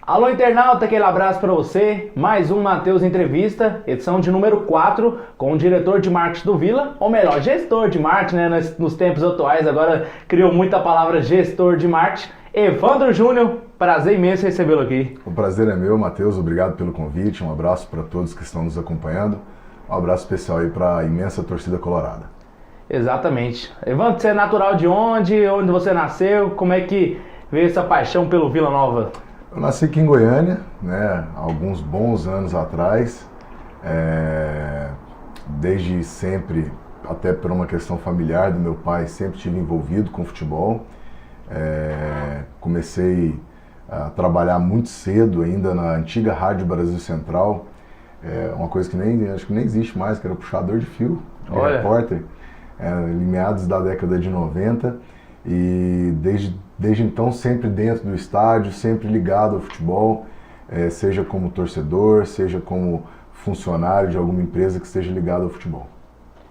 Alô, internauta, aquele abraço para você. Mais um Matheus Entrevista, edição de número 4, com o diretor de marketing do Vila, ou melhor, gestor de marketing, né? Nos tempos atuais, agora criou muita palavra gestor de marketing. Evandro Júnior, prazer imenso recebê-lo aqui. O prazer é meu, Matheus, obrigado pelo convite, um abraço para todos que estão nos acompanhando, um abraço especial aí para a imensa torcida colorada. Exatamente. Evandro, você é natural de onde? Onde você nasceu? Como é que veio essa paixão pelo Vila Nova? Eu nasci aqui em Goiânia, né, alguns bons anos atrás, desde sempre, até por uma questão familiar do meu pai, sempre estive envolvido com futebol. Comecei a trabalhar muito cedo ainda na antiga Rádio Brasil Central, uma coisa que acho que nem existe mais, que era puxador de fio, repórter, em meados da década de 90, e desde então sempre dentro do estádio, sempre ligado ao futebol, seja como torcedor, seja como funcionário de alguma empresa que esteja ligado ao futebol.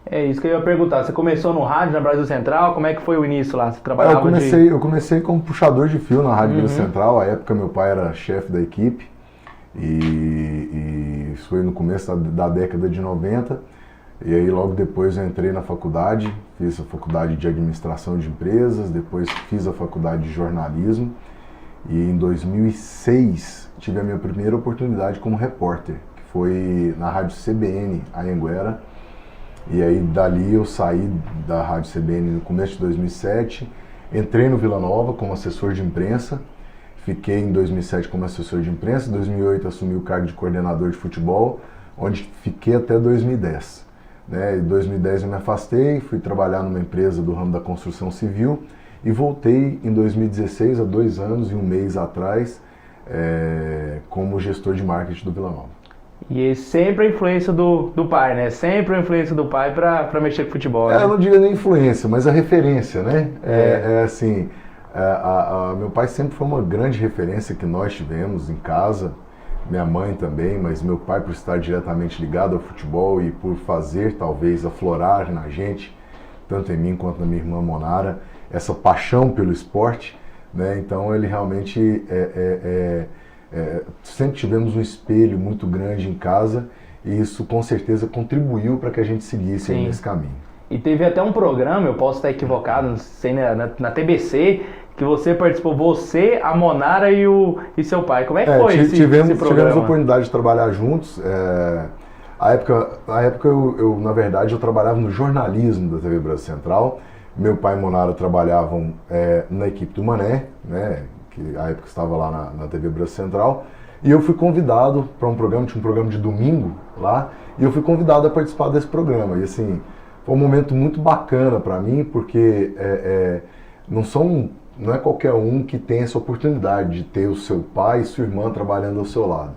É isso que eu ia perguntar. Você começou no rádio, na Brasil Central, como é que foi o início lá? Você trabalhava eu comecei como puxador de fio na Rádio Brasil Central. À época meu pai era chefe da equipe e isso foi no começo da década de 90. E aí logo depois eu entrei na faculdade, fiz a faculdade de administração de empresas, depois fiz a faculdade de jornalismo e em 2006 tive a minha primeira oportunidade como repórter, que foi na Rádio CBN Anhanguera. E aí dali eu saí da Rádio CBN no começo de 2007, entrei no Vila Nova como assessor de imprensa, fiquei em 2007 como assessor de imprensa, em 2008 assumi o cargo de coordenador de futebol, onde fiquei até 2010. Em 2010 eu me afastei, fui trabalhar numa empresa do ramo da construção civil e voltei em 2016, há 2 anos e 1 mês atrás, como gestor de marketing do Vila Nova. E sempre a influência do pai, né? Sempre a influência do pai para mexer com futebol, né? Eu não diria nem influência, mas a referência, né? Meu pai sempre foi uma grande referência que nós tivemos em casa, minha mãe também, mas meu pai por estar diretamente ligado ao futebol e por fazer talvez aflorar na gente, tanto em mim quanto na minha irmã Monara, essa paixão pelo esporte, né? Então ele realmente sempre tivemos um espelho muito grande em casa e isso com certeza contribuiu para que a gente seguisse nesse caminho. E teve até um programa, eu posso estar equivocado, não sei, na TBC, que você participou, você, a Monara e seu pai. Como é que foi esse programa? Tivemos a oportunidade de trabalhar juntos. Na época eu, na verdade, eu trabalhava no jornalismo da TV Brasil Central. Meu pai e Monara trabalhavam na equipe do Mané, né, que à época estava lá na TV Brasil Central. E eu fui convidado para um programa, tinha um programa de domingo lá, e eu fui convidado a participar desse programa. E assim, foi um momento muito bacana para mim, porque não é qualquer um que tem essa oportunidade de ter o seu pai e sua irmã trabalhando ao seu lado,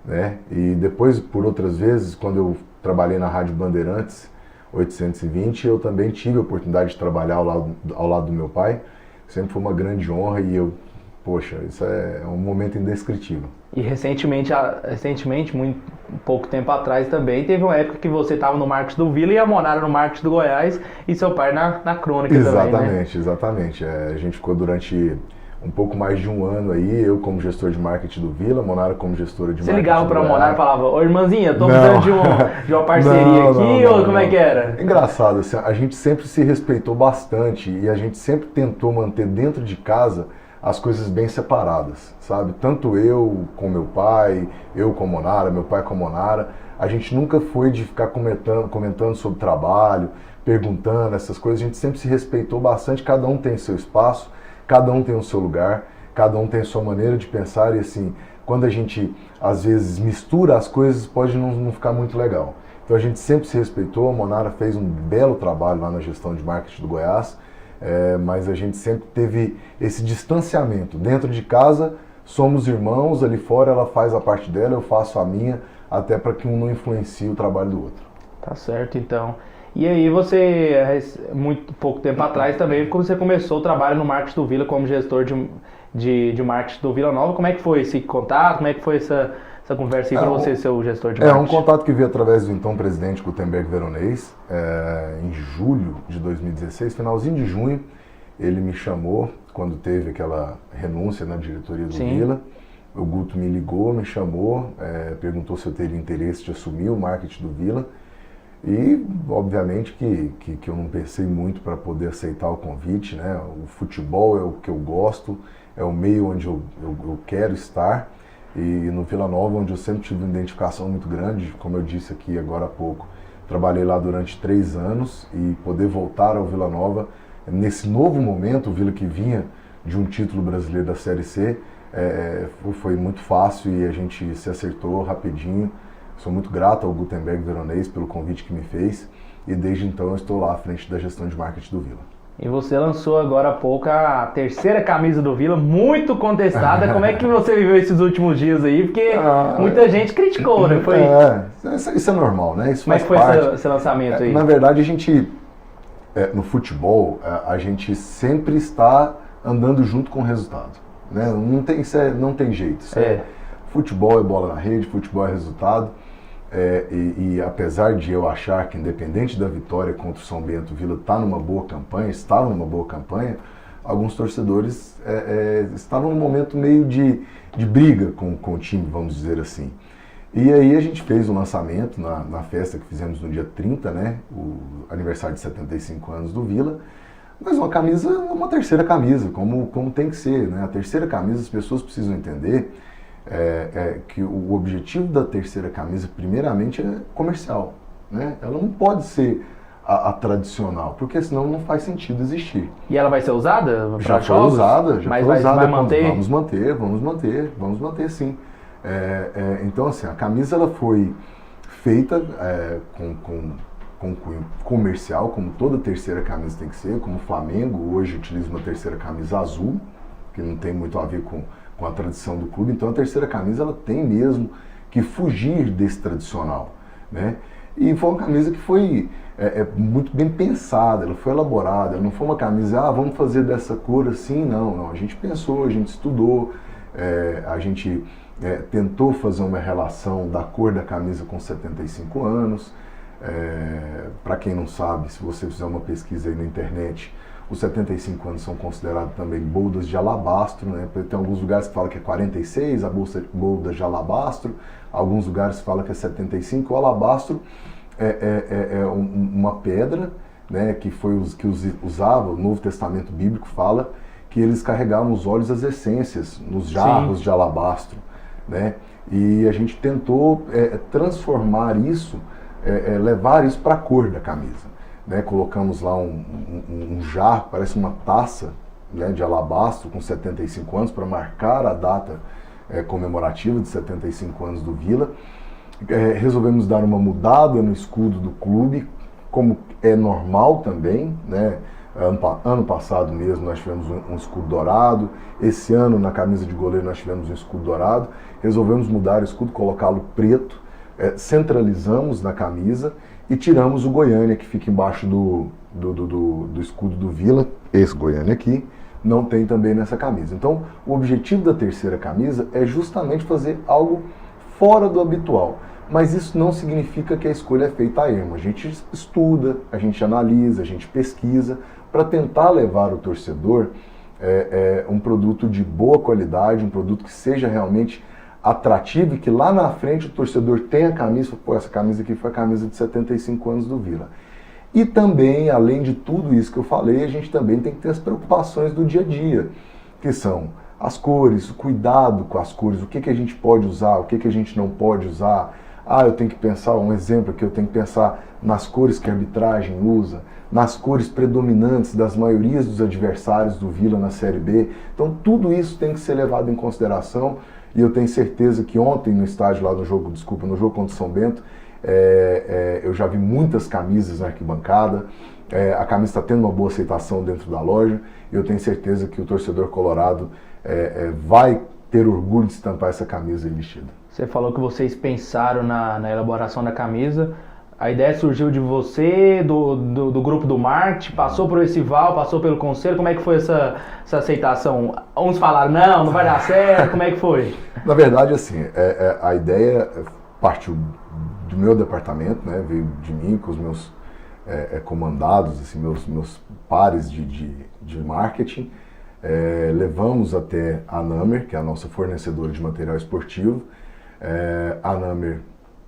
né? E depois, por outras vezes, quando eu trabalhei na Rádio Bandeirantes 820, eu também tive a oportunidade de trabalhar ao lado do meu pai. Sempre foi uma grande honra e poxa, isso é um momento indescritível. E recentemente, muito pouco tempo atrás também, teve uma época que você estava no marketing do Vila e a Monara no marketing do Goiás e seu pai na crônica também, né? Exatamente. A gente ficou durante um pouco mais de 1 ano aí, eu como gestor de marketing do Vila, a Monara como gestora de marketing. Você ligava para a Monara e falava, ô irmãzinha, tô precisando de uma parceria aqui, ou como é que era? Engraçado, assim, a gente sempre se respeitou bastante e a gente sempre tentou manter dentro de casa as coisas bem separadas, sabe? Tanto eu com meu pai, eu com a Monara, meu pai com a Monara, a gente nunca foi de ficar comentando sobre trabalho, perguntando essas coisas, a gente sempre se respeitou bastante, cada um tem seu espaço, cada um tem o seu lugar, cada um tem a sua maneira de pensar e assim, quando a gente às vezes mistura as coisas pode não ficar muito legal. Então a gente sempre se respeitou, a Monara fez um belo trabalho lá na gestão de marketing do Goiás, mas a gente sempre teve esse distanciamento. Dentro de casa somos irmãos, ali fora ela faz a parte dela, eu faço a minha, até para que um não influencie o trabalho do outro. Tá certo, então. E aí você, muito pouco tempo atrás também, você começou o trabalho no marketing do Vila como gestor de marketing do Vila Nova. Como é que foi esse contato? Como é que foi essa conversa aí para você ser o gestor de marketing? Um contato que veio através do então presidente Gutenberg Veronês, em julho de 2016, finalzinho de junho, ele me chamou quando teve aquela renúncia na diretoria do Vila. o Guto me ligou, me chamou, perguntou se eu teria interesse de assumir o marketing do Vila. E, obviamente, que eu não pensei muito para poder aceitar o convite, né? O futebol é o que eu gosto, é o meio onde eu quero estar. E no Vila Nova, onde eu sempre tive uma identificação muito grande, como eu disse aqui agora há pouco, trabalhei lá durante 3 anos e poder voltar ao Vila Nova, nesse novo momento, o Vila que vinha de um título brasileiro da Série C, foi muito fácil e a gente se acertou rapidinho. Sou muito grato ao Gutenberg Veronese pelo convite que me fez e desde então eu estou lá à frente da gestão de marketing do Vila. E você lançou agora há pouco a 3ª camisa do Vila, muito contestada. Como é que você viveu esses últimos dias aí? Porque muita gente criticou, né? Isso é normal, né? Isso Como é que foi esse lançamento aí? Na verdade, a gente, no futebol, a gente sempre está andando junto com o resultado. Né? Não tem jeito. Futebol é bola na rede, futebol é resultado. E apesar de eu achar que, independente da vitória contra o São Bento, o Vila estava numa boa campanha, alguns torcedores estavam num momento meio de briga com o time, vamos dizer assim. E aí a gente fez o lançamento na festa que fizemos no dia 30, né, o aniversário de 75 anos do Vila, mas uma camisa, uma 3ª camisa, como tem que ser, né? A 3ª camisa, as pessoas precisam entender que o objetivo da 3ª camisa, primeiramente, é comercial, né? Ela não pode ser a tradicional, porque senão não faz sentido existir. E ela vai ser usada? Já foi usada, mas vai manter? Vamos manter sim. Então, assim, a camisa ela foi feita com cunho comercial, como toda 3ª camisa tem que ser, como o Flamengo hoje utiliza uma 3ª camisa azul, que não tem muito a ver com a tradição do clube. Então a 3ª camisa ela tem mesmo que fugir desse tradicional, né? E foi uma camisa que foi muito bem pensada, ela foi elaborada, ela não foi uma camisa, vamos fazer dessa cor assim, não. A gente pensou, a gente estudou, a gente tentou fazer uma relação da cor da camisa com 75 anos. Para quem não sabe, se você fizer uma pesquisa aí na internet, os 75 anos são considerados também boldas de alabastro, né? Tem alguns lugares que falam que é 46, a bolda de alabastro, alguns lugares falam que é 75. O alabastro uma pedra, né, que foi que usava, o Novo Testamento Bíblico fala que eles carregavam os óleos, as essências, nos jarros de alabastro, né? E a gente tentou transformar isso, levar isso para a cor da camisa. Né, colocamos lá um jarro, parece uma taça, né, de alabastro com 75 anos para marcar a data comemorativa de 75 anos do Vila. Resolvemos dar uma mudada no escudo do clube, como é normal também, né? Ano passado mesmo nós tivemos um escudo dourado, esse ano na camisa de goleiro nós tivemos um escudo dourado. Resolvemos mudar o escudo, colocá-lo preto, centralizamos na camisa e tiramos o Goiânia, que fica embaixo do escudo do Vila. Esse Goiânia aqui não tem também nessa camisa. Então, o objetivo da 3ª camisa é justamente fazer algo fora do habitual. Mas isso não significa que a escolha é feita a ermo. A gente estuda, a gente analisa, a gente pesquisa para tentar levar o torcedor um produto de boa qualidade, um produto que seja realmente atrativo e que lá na frente o torcedor tenha a camisa, essa camisa aqui foi a camisa de 75 anos do Vila. E também, além de tudo isso que eu falei, a gente também tem que ter as preocupações do dia a dia, que são as cores, o cuidado com as cores, o que a gente pode usar, o que a gente não pode usar. Eu tenho que pensar, um exemplo aqui, eu tenho que pensar nas cores que a arbitragem usa, nas cores predominantes das maiorias dos adversários do Vila na Série B. Então tudo isso tem que ser levado em consideração. E eu tenho certeza que ontem no estádio lá no jogo contra o São Bento, eu já vi muitas camisas na arquibancada, a camisa está tendo uma boa aceitação dentro da loja, e eu tenho certeza que o torcedor colorado vai ter orgulho de estampar essa camisa aí vestida. Você falou que vocês pensaram na elaboração da camisa. A ideia surgiu de você, do grupo do marketing, passou por esse Val, passou pelo conselho. Como é que foi essa aceitação? Uns falaram, não vai dar certo, como é que foi? Na verdade, assim, a ideia partiu do meu departamento, né? Veio de mim, com os meus comandados, assim, meus pares de marketing. levamos até a Namer, que é a nossa fornecedora de material esportivo. A Namer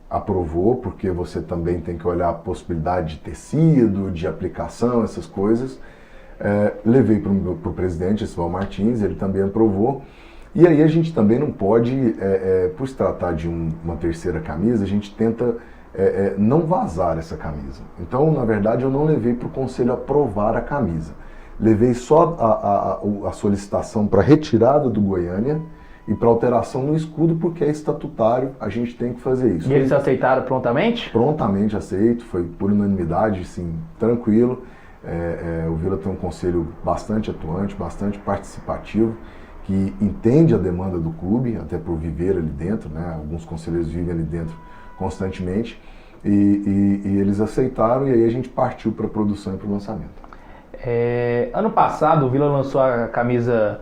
aprovou, porque você também tem que olhar a possibilidade de tecido, de aplicação, essas coisas. Levei para o presidente, Estival Martins, ele também aprovou. E aí a gente também não pode, por se tratar de uma terceira camisa, a gente tenta não vazar essa camisa. Então, na verdade, eu não levei para o conselho aprovar a camisa. Levei só a solicitação para retirada do Goiânia e para alteração no escudo, porque é estatutário, a gente tem que fazer isso. E eles aceitaram prontamente? Prontamente aceito, foi por unanimidade, sim, tranquilo. O Vila tem um conselho bastante atuante, bastante participativo, que entende a demanda do clube, até por viver ali dentro, né? Alguns conselheiros vivem ali dentro constantemente, e eles aceitaram, e aí a gente partiu para a produção e para o lançamento. Ano passado o Vila lançou a camisa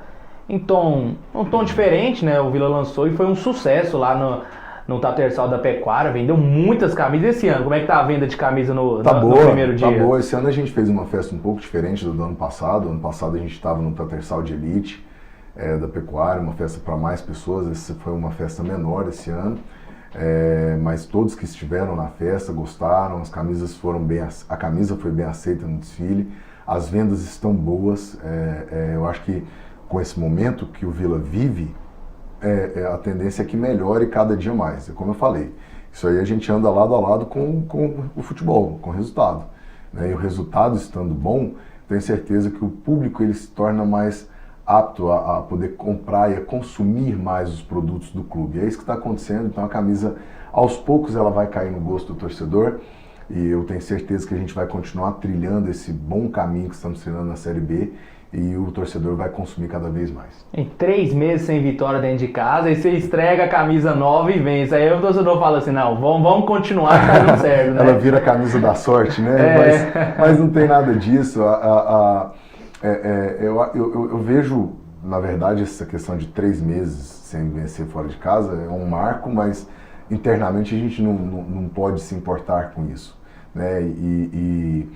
em um tom diferente, né? O Vila lançou e foi um sucesso lá no Tatersal da Pecuária, vendeu muitas camisas. Esse ano, como é que tá a venda de camisa no primeiro dia? Tá boa, esse ano a gente fez uma festa um pouco diferente do ano passado. Ano passado a gente estava no Tatersal de Elite da Pecuária, uma festa para mais pessoas. Essa foi uma festa menor esse ano, mas todos que estiveram na festa gostaram, as camisas foram a camisa foi bem aceita no desfile, as vendas estão boas. Eu acho que com esse momento que o Vila vive, a tendência é que melhore cada dia mais. Como eu falei, isso aí a gente anda lado a lado com o futebol, com o resultado, né? E o resultado estando bom, tenho certeza que o público ele se torna mais apto a poder comprar e a consumir mais os produtos do clube. É isso que está acontecendo. Então a camisa, aos poucos, ela vai cair no gosto do torcedor, e eu tenho certeza que a gente vai continuar trilhando esse bom caminho que estamos trilhando na Série B, e o torcedor vai consumir cada vez mais. Em 3 meses sem vitória dentro de casa, aí você estrega a camisa nova e vence. Aí o torcedor fala assim, não, vamos continuar, tá dando certo, né? Ela vira a camisa da sorte, né? Mas não tem nada disso. Eu vejo, na verdade, essa questão de 3 meses sem vencer fora de casa é um marco, mas internamente a gente não pode se importar com isso, né? E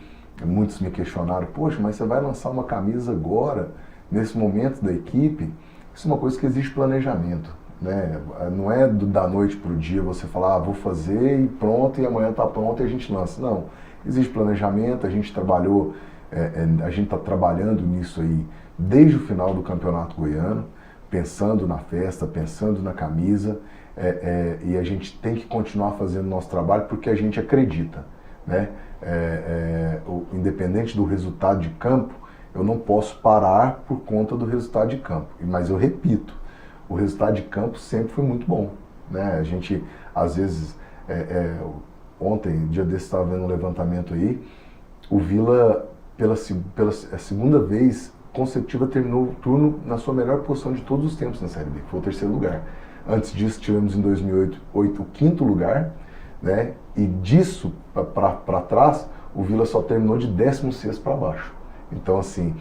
muitos me questionaram, poxa, mas você vai lançar uma camisa agora, nesse momento da equipe? Isso é uma coisa que exige planejamento, né? Não é da noite para o dia você falar, vou fazer e pronto, e amanhã está pronto e a gente lança. Não, exige planejamento. A gente trabalhou, a gente está trabalhando nisso aí desde o final do Campeonato Goiano, pensando na festa, pensando na camisa, e a gente tem que continuar fazendo o nosso trabalho porque a gente acredita, né? Independente do resultado de campo, eu não posso parar por conta do resultado de campo. Mas eu repito, o resultado de campo sempre foi muito bom, né? A gente, às vezes, ontem, dia desse, estava vendo um levantamento aí, o Vila, pela segunda vez consecutiva, terminou o turno na sua melhor posição de todos os tempos na Série B, que foi o 3º lugar. Antes disso, tivemos em 2008 o 5º lugar, né? E disso para trás, o Vila só terminou de 16º para baixo. Então, assim,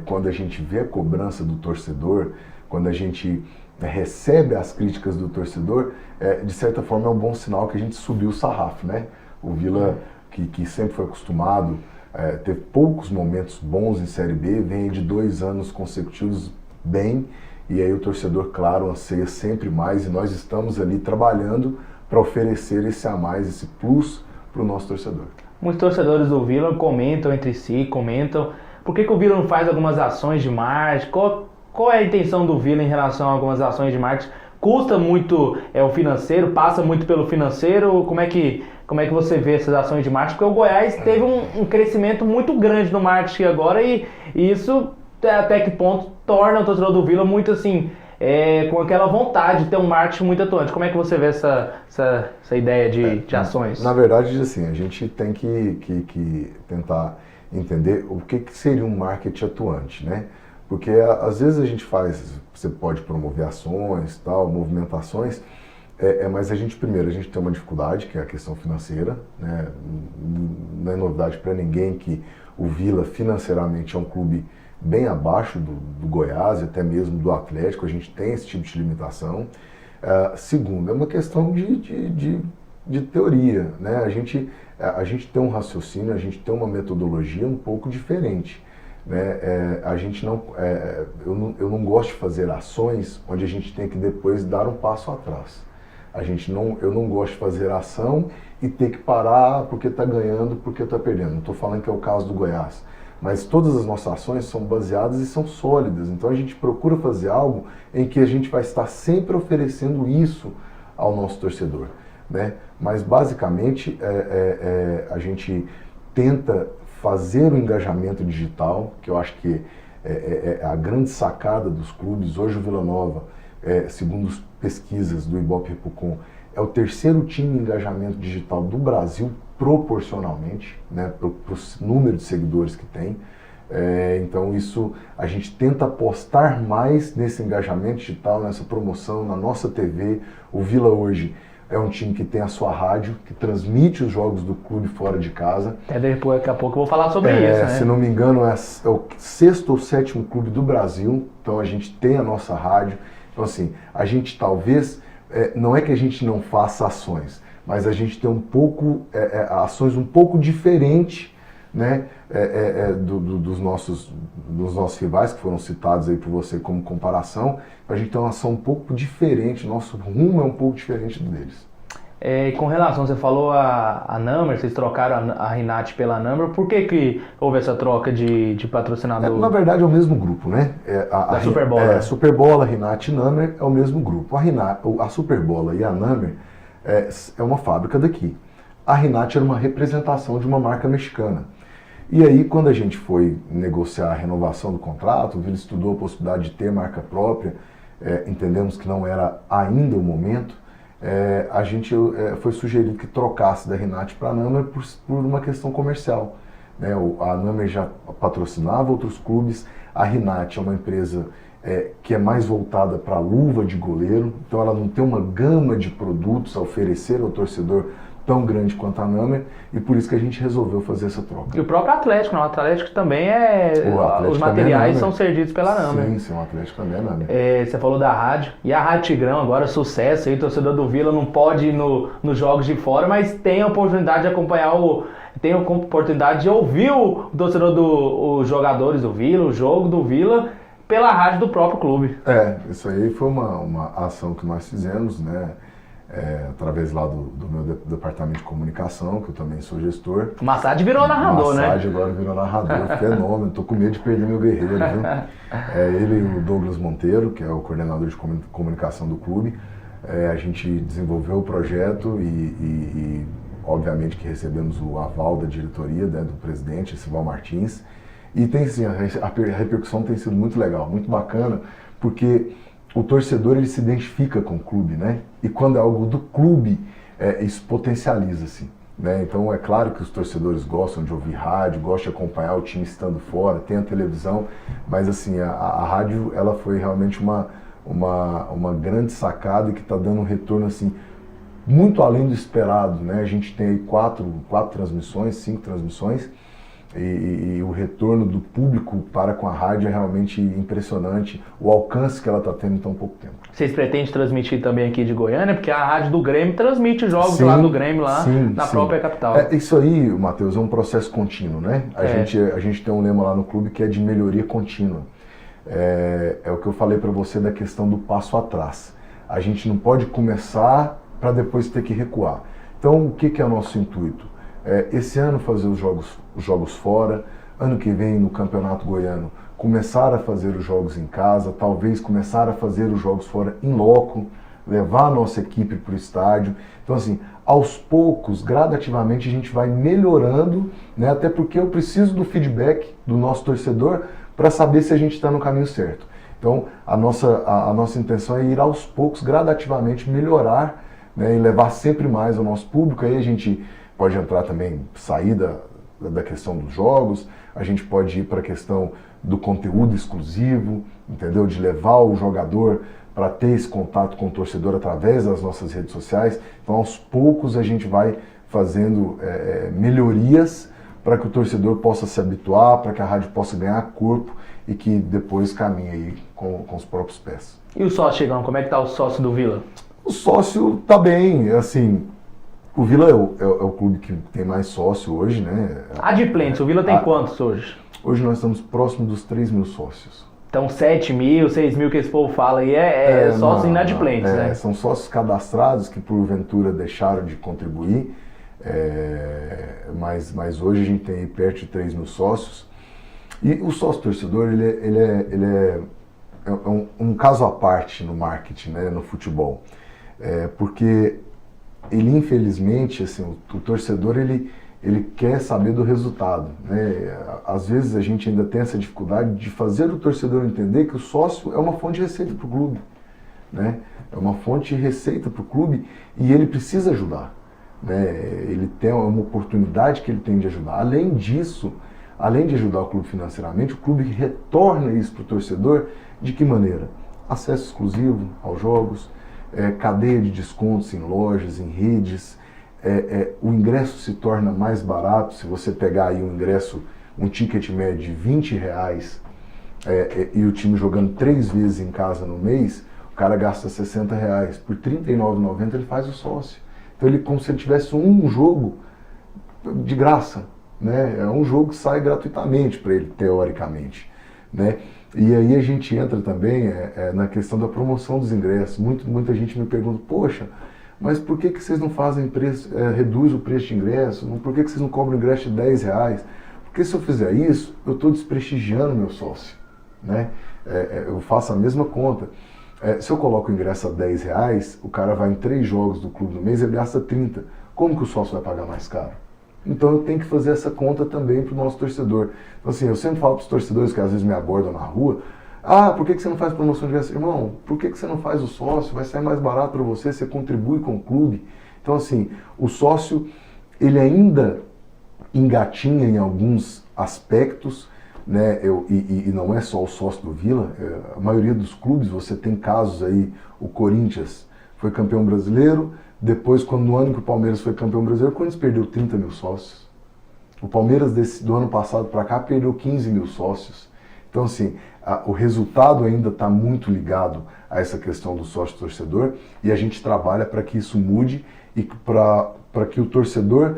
quando a gente vê a cobrança do torcedor, quando a gente recebe as críticas do torcedor, de certa forma é um bom sinal que a gente subiu o sarrafo, né? O Vila, que sempre foi acostumado a ter poucos momentos bons em Série B, vem de 2 anos consecutivos bem, e aí o torcedor, claro, anseia sempre mais, e nós estamos ali trabalhando para oferecer esse a mais, esse plus para o nosso torcedor. Muitos torcedores do Vila comentam entre si, por que o Vila não faz algumas ações de marketing? Qual é a intenção do Vila em relação a algumas ações de marketing? Custa muito o financeiro, passa muito pelo financeiro? Como é que você vê essas ações de marketing? Porque o Goiás teve um crescimento muito grande no marketing agora, e isso até que ponto torna o torcedor do Vila muito assim, com aquela vontade de ter um marketing muito atuante. Como é que você vê essa ideia de ações? Na verdade, assim, a gente tem que tentar entender o que seria um marketing atuante, né? Porque às vezes a gente você pode promover ações, tal, movimentações, mas a gente tem uma dificuldade, que é a questão financeira, né? Não é novidade para ninguém que o Vila financeiramente é um clube bem abaixo do Goiás e até mesmo do Atlético. A gente tem esse tipo de limitação. Segundo, é uma questão de teoria, né? A gente tem um raciocínio, a gente tem uma metodologia um pouco diferente. né? Eu não gosto de fazer ações onde a gente tem que depois dar um passo atrás. Eu não gosto de fazer ação e ter que parar porque está ganhando, porque está perdendo. Não estou falando que é o caso do Goiás, mas todas as nossas ações são baseadas e são sólidas. Então a gente procura fazer algo em que a gente vai estar sempre oferecendo isso ao nosso torcedor, né? Mas basicamente a gente tenta fazer o engajamento digital, que eu acho que é a grande sacada dos clubes. Hoje o Vila Nova, segundo as pesquisas do Ibope Repucon, é o terceiro time de engajamento digital do Brasil, proporcionalmente, né, para o número de seguidores que tem. Então isso, a gente tenta apostar mais nesse engajamento digital, nessa promoção, na nossa TV. O Vila hoje é um time que tem a sua rádio, que transmite os jogos do clube fora de casa. Até depois, daqui a pouco eu vou falar sobre isso, né? Se não me engano, é o sexto ou sétimo clube do Brasil, então a gente tem a nossa rádio. Então assim, a gente talvez, não é que a gente não faça ações, mas a gente tem um pouco, ações um pouco diferentes, né, dos nossos rivais, que foram citados aí por você como comparação. A gente tem uma ação um pouco diferente, nosso rumo é um pouco diferente do deles. Com relação, você falou a Number, vocês trocaram a Rinat pela Number, por que houve essa troca de patrocinador? Na verdade é o mesmo grupo, né? A Superbola. A Superbola, Rinat e Number é o mesmo grupo. A Superbola e a Number é uma fábrica daqui. A Rinat era uma representação de uma marca mexicana. E aí, quando a gente foi negociar a renovação do contrato, o Vila estudou a possibilidade de ter marca própria, entendemos que não era ainda o momento, a gente foi sugerido que trocasse da Rinat para a Number por uma questão comercial, né? A Number já patrocinava outros clubes, a Rinat é uma empresa que é mais voltada para a luva de goleiro, então ela não tem uma gama de produtos a oferecer ao torcedor tão grande quanto a Number, e por isso que a gente resolveu fazer essa troca. E o próprio Atlético, não? O Atlético também os materiais são servidos pela Number. Sim, o Atlético também é Number. Você falou da rádio, e a Rádio Tigrão agora, sucesso aí, torcedor do Vila não pode ir nos jogos de fora, mas tem a oportunidade de acompanhar tem a oportunidade de ouvir o torcedor os jogadores do Vila, o jogo do Vila, pela rádio do próprio clube. Isso aí foi uma ação que nós fizemos, né? Através lá do meu departamento de comunicação, que eu também sou gestor. O Massad virou narrador, né? O Massad agora virou narrador, fenômeno, tô com medo de perder meu guerreiro, viu? Ele e o Douglas Monteiro, que é o coordenador de comunicação do clube, a gente desenvolveu o projeto e obviamente que recebemos o aval da diretoria, né, do presidente, Sival Martins, e tem sim, a repercussão tem sido muito legal, muito bacana, porque o torcedor ele se identifica com o clube, né? E quando é algo do clube, isso potencializa-se, né? Então é claro que os torcedores gostam de ouvir rádio, gostam de acompanhar o time estando fora, tem a televisão, mas assim, a rádio ela foi realmente uma grande sacada e que está dando um retorno assim, muito além do esperado, né? A gente tem aí 5 transmissões, e o retorno do público para com a rádio é realmente impressionante, o alcance que ela está tendo em tão pouco tempo. Vocês pretendem transmitir também aqui de Goiânia? Porque a rádio do Grêmio transmite jogos lá do Grêmio, lá na própria capital. Isso aí, Matheus, é um processo contínuo, né? A gente tem um lema lá no clube que é de melhoria contínua. É o que eu falei para você da questão do passo atrás. A gente não pode começar para depois ter que recuar. Então, o que é o nosso intuito? Esse ano fazer os jogos fora, ano que vem no Campeonato Goiano começar a fazer os jogos em casa, talvez começar a fazer os jogos fora em loco, levar a nossa equipe para o estádio. Então assim, aos poucos, gradativamente a gente vai melhorando, né? Até porque eu preciso do feedback do nosso torcedor para saber se a gente está no caminho certo. Então a nossa intenção é ir aos poucos, gradativamente melhorar, né? E levar sempre mais ao nosso público. Aí a gente pode entrar também, sair da questão dos jogos, a gente pode ir para a questão do conteúdo exclusivo, entendeu? De levar o jogador para ter esse contato com o torcedor através das nossas redes sociais. Então, aos poucos, a gente vai fazendo melhorias para que o torcedor possa se habituar, para que a rádio possa ganhar corpo e que depois caminhe aí com os próprios pés. E o sócio, Chegão, como é que está o sócio do Vila? O sócio está bem, assim... O Vila é o clube que tem mais sócio hoje, né? Adimplentes, o Vila tem quantos hoje? Hoje nós estamos próximo dos 3 mil sócios. Então 7 mil, 6 mil que esse povo fala aí é sócios inadimplentes, né? São sócios cadastrados que porventura deixaram de contribuir, mas hoje a gente tem perto de 3 mil sócios. E o sócio torcedor, ele é um caso à parte no marketing, né, no futebol. Porque ele, infelizmente, assim, o torcedor, ele quer saber do resultado, né? Às vezes a gente ainda tem essa dificuldade de fazer o torcedor entender que o sócio é uma fonte de receita para o clube, né? É uma fonte de receita para o clube e ele precisa ajudar, né? Ele tem uma oportunidade que ele tem de ajudar. Além disso, além de ajudar o clube financeiramente, o clube retorna isso para o torcedor de que maneira? Acesso exclusivo aos jogos, cadeia de descontos em lojas, em redes, o ingresso se torna mais barato. Se você pegar aí um ingresso, um ticket médio de R$20 e o time jogando 3 vezes em casa no mês, o cara gasta R$60. Por R$39,90 ele faz o sócio. Então ele como se ele tivesse um jogo de graça, né? É um jogo que sai gratuitamente para ele, teoricamente, né? E aí a gente entra também na questão da promoção dos ingressos. Muita gente me pergunta, poxa, mas por que vocês não fazem preço, reduz o preço de ingresso? Por que vocês não cobram ingresso de R$10? Porque se eu fizer isso, eu estou desprestigiando meu sócio, né? Eu faço a mesma conta. Se eu coloco o ingresso a R$10, o cara vai em 3 jogos do clube no mês e ele gasta 30. Como que o sócio vai pagar mais caro? Então eu tenho que fazer essa conta também para o nosso torcedor. Então assim, eu sempre falo para os torcedores que às vezes me abordam na rua, por que você não faz promoção de ingresso? Irmão, por que você não faz o sócio? Vai sair mais barato para você, você contribui com o clube. Então assim, o sócio, ele ainda engatinha em alguns aspectos, né? E não é só o sócio do Vila, a maioria dos clubes, você tem casos aí, o Corinthians foi campeão brasileiro, depois, no ano que o Palmeiras foi campeão brasileiro, o Corinthians perdeu 30 mil sócios. O Palmeiras do ano passado para cá perdeu 15 mil sócios. Então, assim, o resultado ainda está muito ligado a essa questão do sócio-torcedor e a gente trabalha para que isso mude e para que o torcedor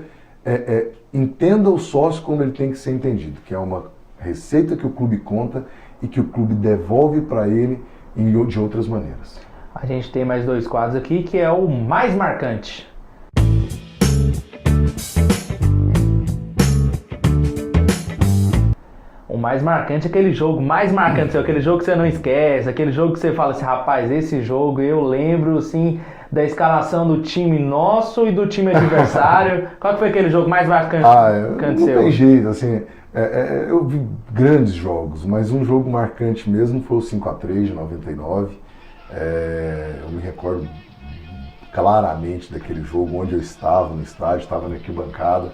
entenda o sócio como ele tem que ser entendido, que é uma receita que o clube conta e que o clube devolve para ele de outras maneiras. A gente tem mais 2 quadros aqui, que é o mais marcante. O mais marcante é aquele jogo mais marcante, aquele jogo que você não esquece, aquele jogo que você fala assim, rapaz, esse jogo eu lembro, assim, da escalação do time nosso e do time adversário. Qual que foi aquele jogo mais marcante não tem jeito, assim, eu vi grandes jogos, mas um jogo marcante mesmo foi o 5-3 de 99. Eu me recordo claramente daquele jogo, onde eu estava no estádio, estava na arquibancada,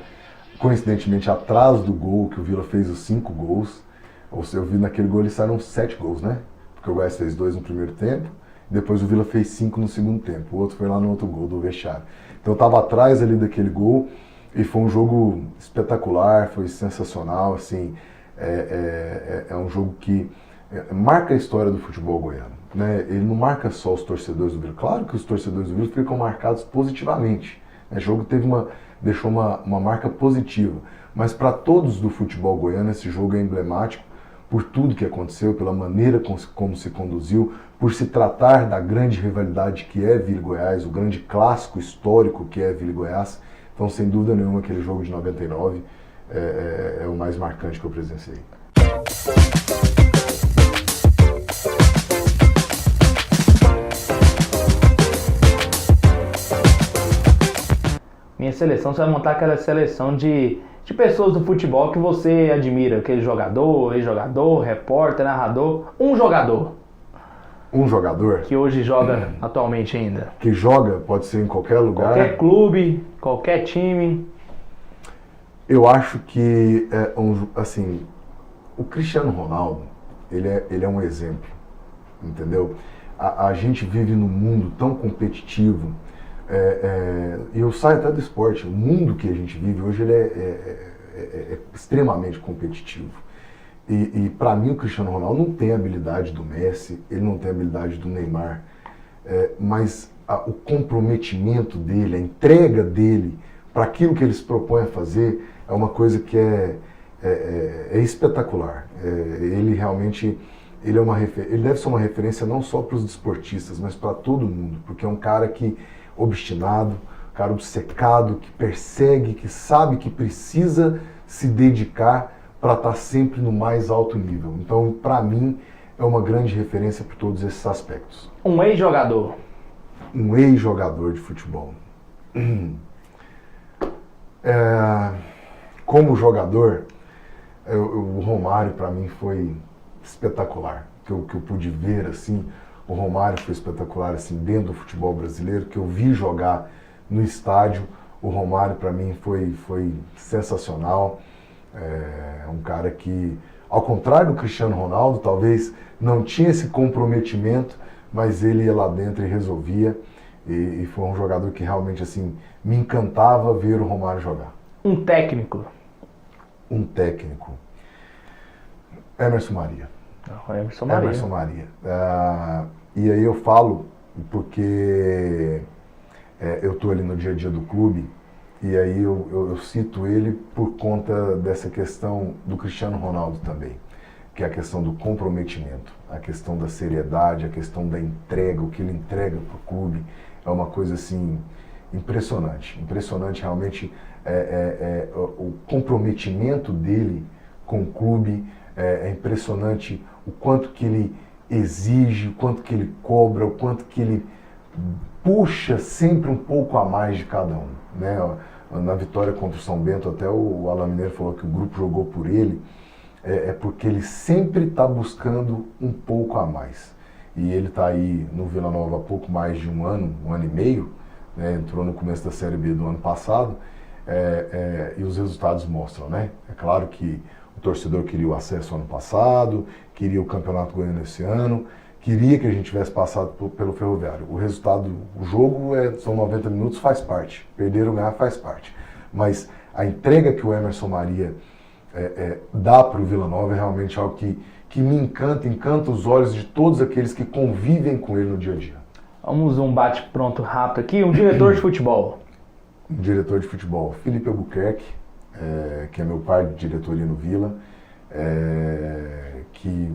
coincidentemente atrás do gol que o Vila fez os 5 gols, ou seja, eu vi naquele gol eles saíram 7 gols, né? Porque o Goiás fez 2 no primeiro tempo, depois o Vila fez 5 no segundo tempo, o outro foi lá no outro gol do vestiário. Então eu estava atrás ali daquele gol e foi um jogo espetacular, foi sensacional, assim, é um jogo que marca a história do futebol goiano, né? Ele não marca só os torcedores do Vila. Claro que os torcedores do Vila ficam marcados positivamente, né? O jogo deixou uma marca positiva, mas para todos do futebol goiano esse jogo é emblemático por tudo que aconteceu, pela maneira como se conduziu, por se tratar da grande rivalidade que é Vila e Goiás, o grande clássico histórico que é Vila e Goiás. Então, sem dúvida nenhuma, aquele jogo de 99 é o mais marcante que eu presenciei. Minha seleção, você vai montar aquela seleção de pessoas do futebol que você admira, aquele jogador, ex-jogador, repórter, narrador. Um jogador. Um jogador? Que hoje joga atualmente ainda. Que joga, pode ser em qualquer lugar. Qualquer clube, qualquer time. Eu acho que, assim, o Cristiano Ronaldo, ele é um exemplo, entendeu? A gente vive num mundo tão competitivo, e eu saio até do esporte, o mundo que a gente vive hoje ele é extremamente competitivo. E para mim o Cristiano Ronaldo não tem a habilidade do Messi, ele não tem a habilidade do Neymar, mas o comprometimento dele, a entrega dele para aquilo que ele se propõe a fazer é uma coisa que é espetacular. Ele realmente ele deve ser uma referência não só para os desportistas, mas para todo mundo, porque é um cara obstinado, um cara obcecado, que persegue, que sabe que precisa se dedicar para estar sempre no mais alto nível. Então, para mim, é uma grande referência por todos esses aspectos. Um ex-jogador. Um ex-jogador de futebol. Como jogador, o Romário para mim foi espetacular. Que eu pude ver assim, o Romário foi espetacular assim dentro do futebol brasileiro, que eu vi jogar no estádio. O Romário para mim foi sensacional. Um cara que, ao contrário do Cristiano Ronaldo, talvez não tinha esse comprometimento, mas ele ia lá dentro e resolvia. E foi um jogador que realmente assim me encantava ver o Romário jogar. Um técnico. Um técnico. Emerson Maria. Emerson Maria. Emerson Maria. E aí eu falo porque eu estou ali no dia a dia do clube, e aí eu cito ele por conta dessa questão do Cristiano Ronaldo também, que é a questão do comprometimento, a questão da seriedade, a questão da entrega, o que ele entrega para o clube, é uma coisa assim impressionante. Impressionante realmente o comprometimento dele com o clube, é impressionante o quanto que ele exige, o quanto que ele cobra, o quanto que ele puxa sempre um pouco a mais de cada um, né? Na vitória contra o São Bento, até o Alan Mineiro falou que o grupo jogou por ele, porque ele sempre está buscando um pouco a mais. E ele está aí no Vila Nova há pouco mais de um ano e meio, né? Entrou no começo da Série B do ano passado, e os resultados mostram, né? É claro que o torcedor queria o acesso ano passado, queria o Campeonato Goiano esse ano, queria que a gente tivesse passado pelo Ferroviário. O resultado, o jogo são 90 minutos, faz parte. Perder ou ganhar faz parte. Mas a entrega que o Emerson Maria dá para o Vila Nova é realmente algo que me encanta os olhos de todos aqueles que convivem com ele no dia a dia. Vamos um bate-pronto rápido aqui. Um diretor de futebol. Um diretor de futebol, Felipe Albuquerque, que é meu pai de diretoria no Vila, que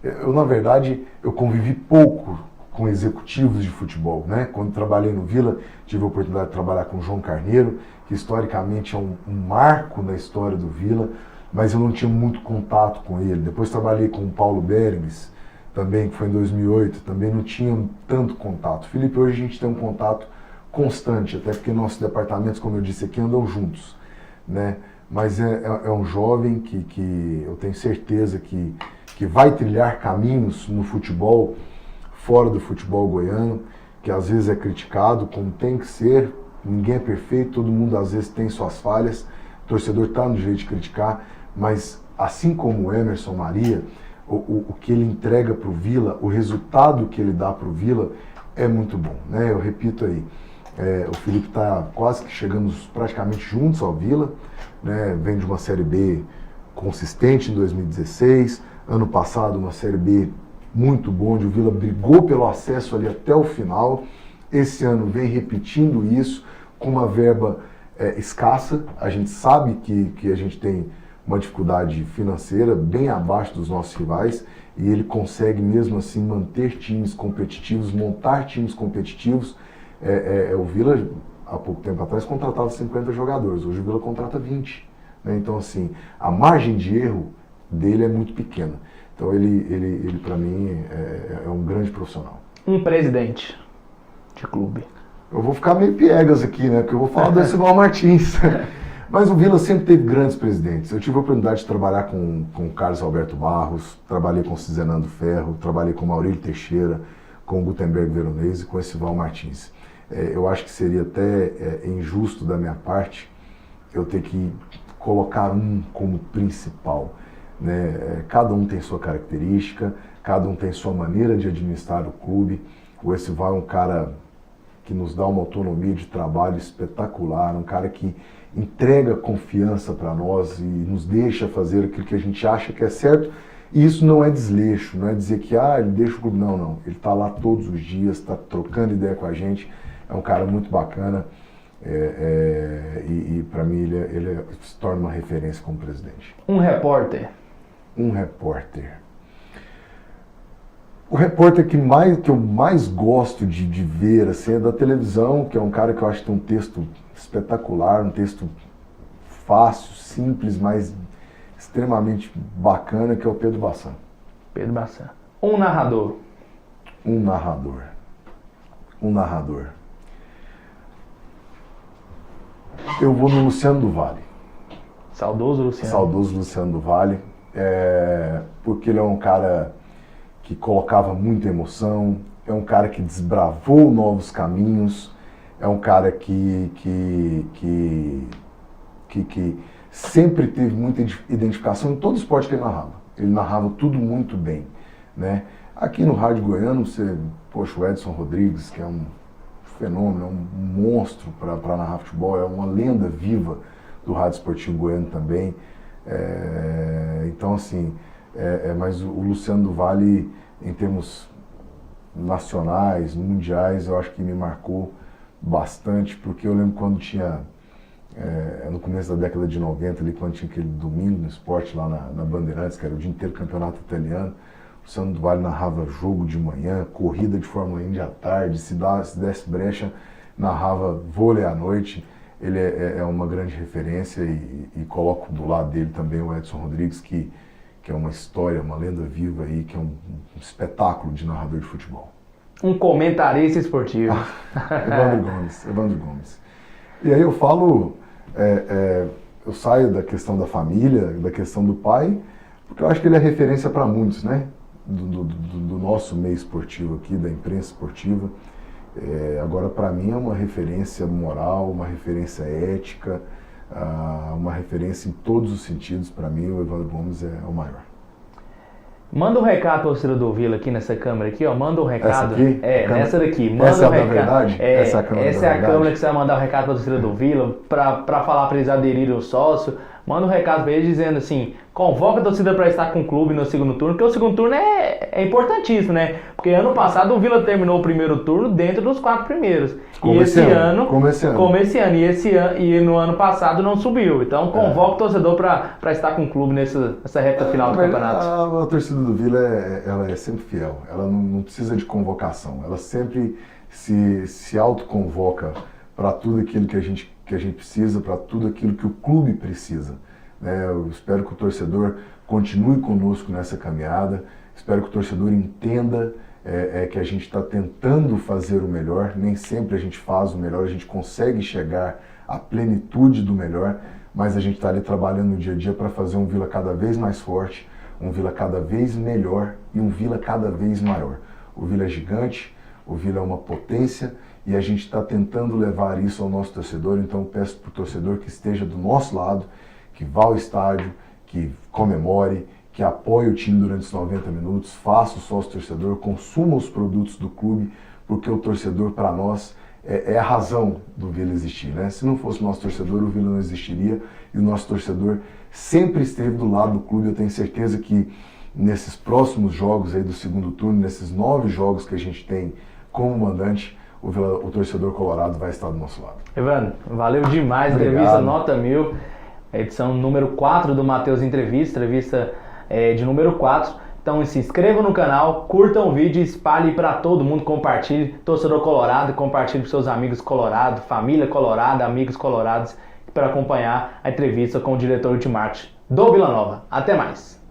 eu, na verdade, eu convivi pouco com executivos de futebol, né? Quando trabalhei no Vila, tive a oportunidade de trabalhar com o João Carneiro, que historicamente é um marco na história do Vila, mas eu não tinha muito contato com ele. Depois trabalhei com o Paulo Beremes, também, que foi em 2008, também não tinha tanto contato. Felipe, hoje a gente tem um contato constante, até porque nossos departamentos, como eu disse aqui, andam juntos, né? Mas é um jovem que eu tenho certeza que vai trilhar caminhos no futebol, fora do futebol goiano, que às vezes é criticado, como tem que ser, ninguém é perfeito, todo mundo às vezes tem suas falhas, o torcedor está no direito de criticar, mas assim como o Emerson Maria, o que ele entrega para o Vila, o resultado que ele dá para o Vila é muito bom, né? Eu repito aí, o Felipe está quase que chegando praticamente juntos ao Vila, né? Vem de uma Série B consistente em 2016, ano passado uma Série B muito boa, onde o Vila brigou pelo acesso ali até o final. Esse ano vem repetindo isso com uma verba escassa. A gente sabe que a gente tem uma dificuldade financeira bem abaixo dos nossos rivais, e ele consegue mesmo assim manter times competitivos, montar times competitivos. O Vila, há pouco tempo atrás, contratava 50 jogadores, hoje o Vila contrata 20. Né? Então, assim, a margem de erro dele é muito pequena. Então, ele para mim, é um grande profissional. Um presidente de clube. Eu vou ficar meio piegas aqui, né? Porque eu vou falar do Esival Martins. Mas o Vila sempre teve grandes presidentes. Eu tive a oportunidade de trabalhar com o Carlos Alberto Barros, trabalhei com o Cizenando Ferro, trabalhei com o Maurílio Teixeira, com o Gutenberg Veronese e com o Esival Martins. Eu acho que seria até injusto da minha parte eu ter que colocar um como principal, né? Cada um tem sua característica, cada um tem sua maneira de administrar o clube. O Esival é um cara que nos dá uma autonomia de trabalho espetacular, um cara que entrega confiança para nós e nos deixa fazer aquilo que a gente acha que é certo E isso não é desleixo, não é dizer que ele deixa o clube, não. Ele está lá todos os dias, está trocando ideia com a gente, é um cara muito bacana e para mim ele se torna uma referência como presidente. Um repórter. Um repórter. O repórter que eu mais gosto de ver assim, é da televisão, que é um cara que eu acho que tem um texto espetacular, um texto fácil, simples, mas extremamente bacana, que é o Pedro Bassan. Pedro Bassan. Um narrador. Um narrador. Um narrador. Eu vou no Luciano do Vale. Saudoso Luciano. Saudoso Luciano do Vale. Porque ele é um cara que colocava muita emoção, é um cara que desbravou novos caminhos, é um cara que sempre teve muita identificação em todo esporte que ele narrava. Ele narrava tudo muito bem, né? Aqui no rádio goiano, o Edson Rodrigues, que é um fenômeno, é um monstro para narrar futebol, é uma lenda viva do rádio esportivo goiano também. Então, assim, mas o Luciano do Vale, em termos nacionais, mundiais, eu acho que me marcou bastante, porque eu lembro quando tinha, no começo da década de 90, ali, quando tinha aquele domingo no esporte lá na Bandeirantes, que era o dia inteiro campeonato italiano, o Luciano do Vale narrava jogo de manhã, corrida de Fórmula Indy à tarde, se desse brecha, narrava vôlei à noite. Ele é uma grande referência e coloco do lado dele também o Edson Rodrigues, que é uma história, uma lenda viva aí, que é um espetáculo de narrador de futebol. Um comentarista esportivo. Evandro Gomes. E aí eu falo, eu saio da questão da família, da questão do pai, porque eu acho que ele é referência para muitos, né? Do nosso meio esportivo aqui, da imprensa esportiva. Agora, para mim, é uma referência moral, uma referência ética, uma referência em todos os sentidos. Para mim, o Evandro Gomes é o maior. Manda um recado para o torcedor do Vila aqui nessa câmera aqui, ó. Manda um recado. Essa aqui? Nessa daqui. Manda essa um é a recado. da verdade? Essa é a câmera essa da é a verdade? câmera que você vai mandar um recado para o torcedor do Vila, para falar para eles aderirem ao sócio. Manda um recado para eles dizendo assim: convoca a torcida para estar com o clube no segundo turno, porque o segundo turno é importantíssimo, né? Porque ano passado o Vila terminou o primeiro turno dentro dos 4 primeiros. Como esse ano. E no ano passado não subiu. Então convoca o torcedor para estar com o clube nessa reta final do campeonato. A torcida do Vila ela é sempre fiel. Ela não precisa de convocação. Ela sempre se autoconvoca para tudo aquilo que a gente precisa, para tudo aquilo que o clube precisa. Eu espero que o torcedor continue conosco nessa caminhada, espero que o torcedor entenda que a gente está tentando fazer o melhor, nem sempre a gente faz o melhor, a gente consegue chegar à plenitude do melhor, mas a gente está ali trabalhando no dia a dia para fazer um Vila cada vez mais forte, um Vila cada vez melhor e um Vila cada vez maior. O Vila é gigante, o Vila é uma potência, e a gente está tentando levar isso ao nosso torcedor, então eu peço para o torcedor que esteja do nosso lado, que vá ao estádio, que comemore, que apoie o time durante os 90 minutos, faça o sócio torcedor, consuma os produtos do clube, porque o torcedor para nós é a razão do Vila existir, né? Se não fosse o nosso torcedor, o Vila não existiria, e o nosso torcedor sempre esteve do lado do clube. Eu tenho certeza que nesses próximos jogos aí do segundo turno, nesses 9 jogos que a gente tem como mandante, o torcedor colorado vai estar do nosso lado. Evandro, valeu demais a entrevista, nota 1000, edição número 4 do Matheus Entrevista de número 4. Então se inscrevam no canal, curtam o vídeo, espalhe para todo mundo, compartilhe, torcedor colorado, compartilhe para seus amigos colorados, família colorada, amigos colorados, para acompanhar a entrevista com o diretor de marketing do Vila Nova. Até mais!